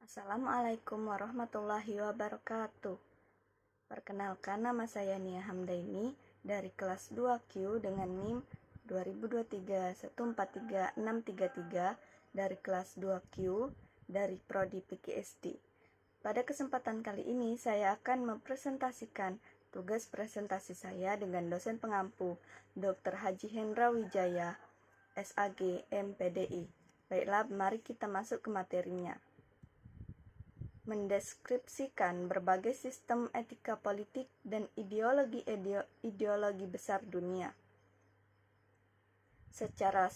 Assalamualaikum warahmatullahi wabarakatuh. Perkenalkan, nama saya Nia Hamdaini dari kelas 2Q dengan NIM 2023143633 dari kelas 2Q dari Prodi PGSD. Pada kesempatan kali ini saya akan mempresentasikan tugas presentasi saya dengan dosen pengampu Dr. Haji Hendra Wijaya, SAG MPDI. Baiklah, mari kita masuk ke materinya. Mendeskripsikan berbagai sistem etika politik dan ideologi besar dunia. Secara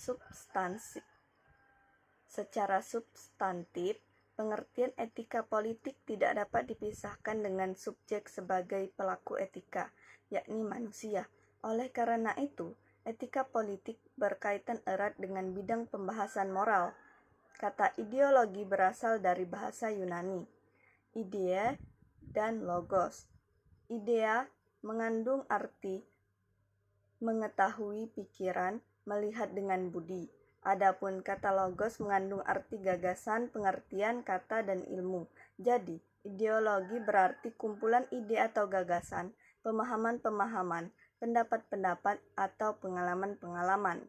substantif, pengertian etika politik tidak dapat dipisahkan dengan subjek sebagai pelaku etika, yakni manusia. Oleh karena itu, etika politik berkaitan erat dengan bidang pembahasan moral. Kata ideologi berasal dari bahasa Yunani, idea dan logos. Idea mengandung arti mengetahui pikiran, melihat dengan budi. Adapun kata logos mengandung arti gagasan, pengertian, kata, dan ilmu. Jadi, ideologi berarti kumpulan ide atau gagasan, pemahaman-pemahaman, pendapat-pendapat, atau pengalaman-pengalaman.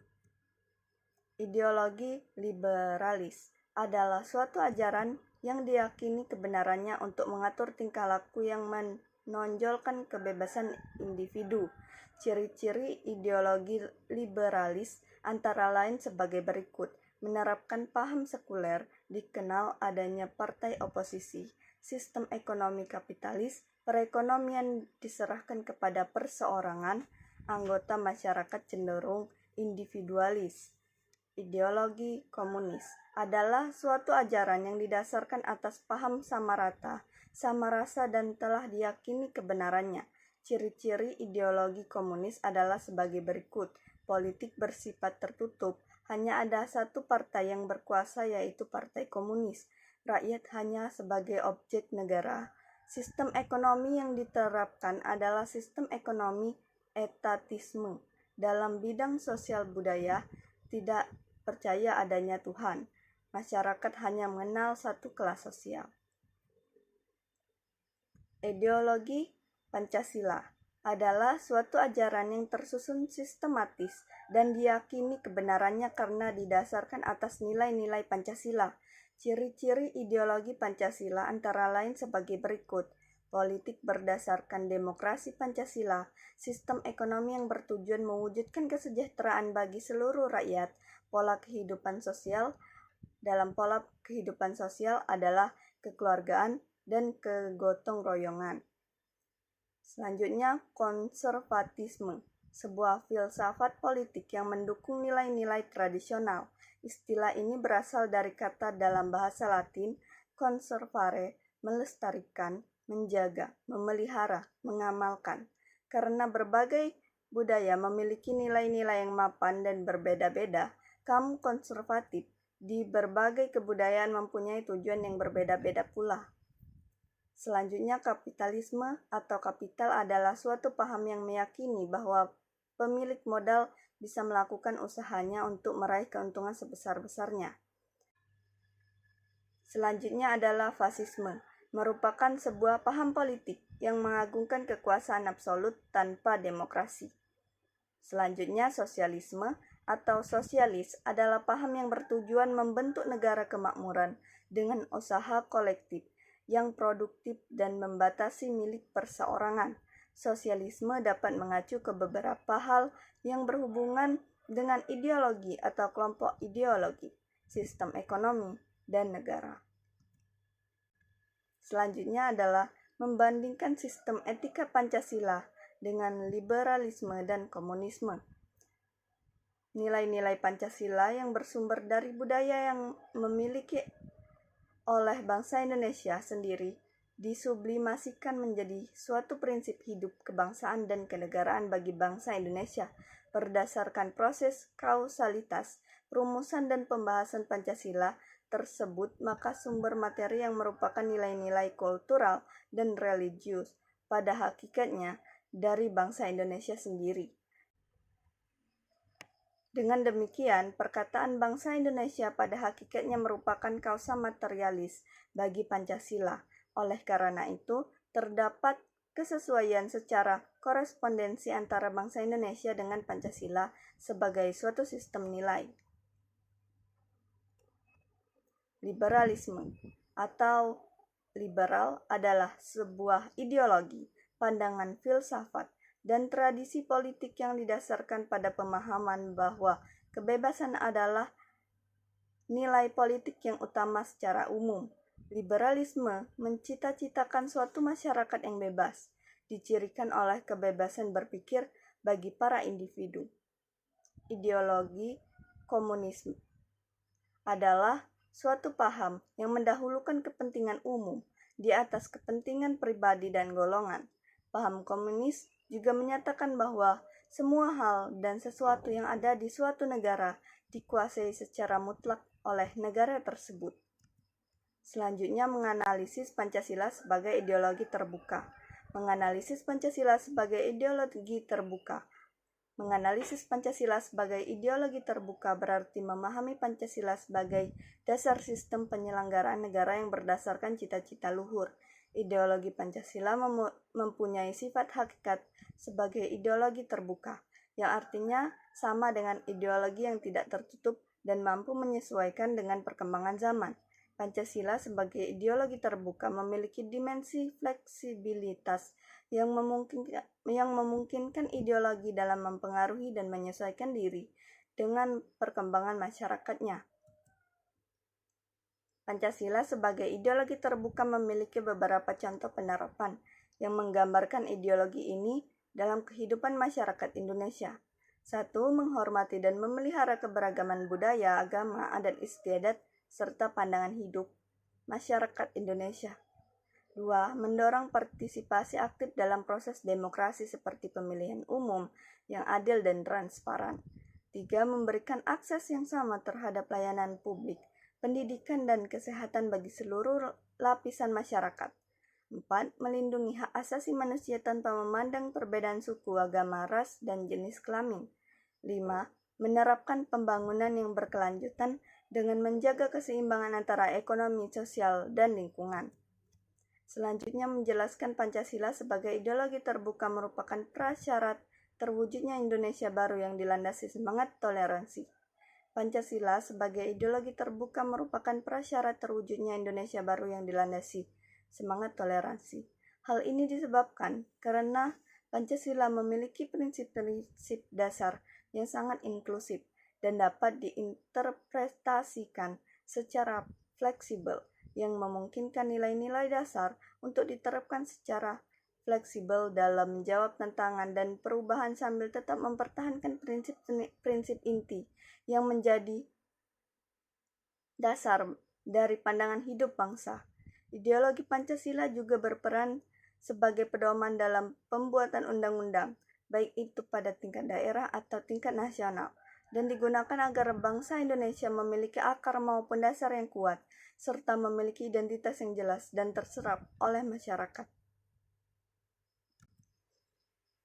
Ideologi liberalis adalah suatu ajaran yang diyakini kebenarannya untuk mengatur tingkah laku yang menonjolkan kebebasan individu. Ciri-ciri ideologi liberalis antara lain sebagai berikut: menerapkan paham sekuler, dikenal adanya partai oposisi, sistem ekonomi kapitalis, perekonomian diserahkan kepada perseorangan, anggota masyarakat cenderung individualis. Ideologi komunis adalah suatu ajaran yang didasarkan atas paham sama rata, sama rasa, dan telah diyakini kebenarannya. Ciri-ciri ideologi komunis adalah sebagai berikut: politik bersifat tertutup, hanya ada satu partai yang berkuasa yaitu Partai Komunis. Rakyat hanya sebagai objek negara. Sistem ekonomi yang diterapkan adalah sistem ekonomi etatisme. Dalam bidang sosial budaya, tidak percaya adanya Tuhan. Masyarakat hanya mengenal satu kelas sosial. Ideologi Pancasila adalah suatu ajaran yang tersusun sistematis dan diyakini kebenarannya karena didasarkan atas nilai-nilai Pancasila. Ciri-ciri ideologi Pancasila antara lain sebagai berikut: politik berdasarkan demokrasi Pancasila, sistem ekonomi yang bertujuan mewujudkan kesejahteraan bagi seluruh rakyat, pola kehidupan sosial. Dalam pola kehidupan sosial adalah kekeluargaan dan kegotong royongan. Selanjutnya, konservatisme, sebuah filsafat politik yang mendukung nilai-nilai tradisional. Istilah ini berasal dari kata dalam bahasa Latin conservare, melestarikan, menjaga, memelihara, mengamalkan. Karena berbagai budaya memiliki nilai-nilai yang mapan dan berbeda-beda, kaum konservatif di berbagai kebudayaan mempunyai tujuan yang berbeda-beda pula. Selanjutnya, kapitalisme atau kapital adalah suatu paham yang meyakini bahwa pemilik modal bisa melakukan usahanya untuk meraih keuntungan sebesar-besarnya. Selanjutnya adalah fasisme, merupakan sebuah paham politik yang mengagungkan kekuasaan absolut tanpa demokrasi. Selanjutnya, sosialisme atau sosialis adalah paham yang bertujuan membentuk negara kemakmuran dengan usaha kolektif yang produktif dan membatasi milik perseorangan. Sosialisme dapat mengacu ke beberapa hal yang berhubungan dengan ideologi atau kelompok ideologi, sistem ekonomi, dan negara. Selanjutnya adalah membandingkan sistem etika Pancasila dengan liberalisme dan komunisme. Nilai-nilai Pancasila yang bersumber dari budaya yang memiliki oleh bangsa Indonesia sendiri disublimasikan menjadi suatu prinsip hidup kebangsaan dan kenegaraan bagi bangsa Indonesia. Berdasarkan proses kausalitas, perumusan dan pembahasan Pancasila tersebut, maka sumber materi yang merupakan nilai-nilai kultural dan religius pada hakikatnya dari bangsa Indonesia sendiri. Dengan demikian, perkataan bangsa Indonesia pada hakikatnya merupakan kausa materialis bagi Pancasila. Oleh karena itu, terdapat kesesuaian secara korespondensi antara bangsa Indonesia dengan Pancasila sebagai suatu sistem nilai. Liberalisme atau liberal adalah sebuah ideologi, pandangan filsafat, dan tradisi politik yang didasarkan pada pemahaman bahwa kebebasan adalah nilai politik yang utama secara umum. Liberalisme mencita-citakan suatu masyarakat yang bebas, dicirikan oleh kebebasan berpikir bagi para individu. Ideologi komunisme adalah suatu paham yang mendahulukan kepentingan umum di atas kepentingan pribadi dan golongan. Paham komunis juga menyatakan bahwa semua hal dan sesuatu yang ada di suatu negara dikuasai secara mutlak oleh negara tersebut. Selanjutnya, menganalisis Pancasila sebagai ideologi terbuka. Menganalisis Pancasila sebagai ideologi terbuka. Menganalisis Pancasila sebagai ideologi terbuka berarti memahami Pancasila sebagai dasar sistem penyelenggaraan negara yang berdasarkan cita-cita luhur. Ideologi Pancasila mempunyai sifat hakikat sebagai ideologi terbuka, yang artinya sama dengan ideologi yang tidak tertutup dan mampu menyesuaikan dengan perkembangan zaman. Pancasila sebagai ideologi terbuka memiliki dimensi fleksibilitas yang memungkinkan ideologi dalam mempengaruhi dan menyesuaikan diri dengan perkembangan masyarakatnya. Pancasila sebagai ideologi terbuka memiliki beberapa contoh penerapan yang menggambarkan ideologi ini dalam kehidupan masyarakat Indonesia. 1. Menghormati dan memelihara keberagaman budaya, agama, adat istiadat, serta pandangan hidup masyarakat Indonesia. 2. Mendorong partisipasi aktif dalam proses demokrasi seperti pemilihan umum yang adil dan transparan. 3. Memberikan akses yang sama terhadap layanan publik, pendidikan dan kesehatan bagi seluruh lapisan masyarakat. 4. Melindungi hak asasi manusia tanpa memandang perbedaan suku, agama, ras, dan jenis kelamin. 5. Menerapkan pembangunan yang berkelanjutan dengan menjaga keseimbangan antara ekonomi, sosial, dan lingkungan. Selanjutnya, menjelaskan Pancasila sebagai ideologi terbuka merupakan prasyarat terwujudnya Indonesia baru yang dilandasi semangat toleransi. Pancasila sebagai ideologi terbuka merupakan prasyarat terwujudnya Indonesia baru yang dilandasi semangat toleransi. Hal ini disebabkan karena Pancasila memiliki prinsip-prinsip dasar yang sangat inklusif dan dapat diinterpretasikan secara fleksibel yang memungkinkan nilai-nilai dasar untuk diterapkan secara fleksibel dalam menjawab tantangan dan perubahan sambil tetap mempertahankan prinsip-prinsip inti yang menjadi dasar dari pandangan hidup bangsa. Ideologi Pancasila juga berperan sebagai pedoman dalam pembuatan undang-undang, baik itu pada tingkat daerah atau tingkat nasional, dan digunakan agar bangsa Indonesia memiliki akar maupun dasar yang kuat, serta memiliki identitas yang jelas dan terserap oleh masyarakat.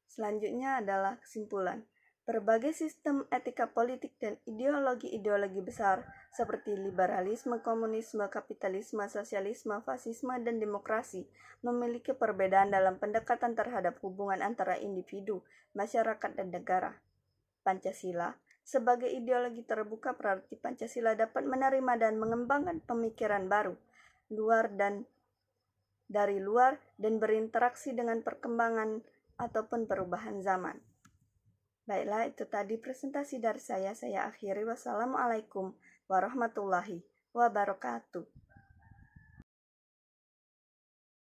Selanjutnya adalah kesimpulan. Berbagai sistem etika politik dan ideologi-ideologi besar seperti liberalisme, komunisme, kapitalisme, sosialisme, fasisme, dan demokrasi memiliki perbedaan dalam pendekatan terhadap hubungan antara individu, masyarakat, dan negara. Pancasila sebagai ideologi terbuka berarti Pancasila dapat menerima dan mengembangkan pemikiran baru, dari luar dan berinteraksi dengan perkembangan ataupun perubahan zaman. Baiklah, itu tadi presentasi dari saya. Saya akhiri. Wassalamualaikum warahmatullahi wabarakatuh.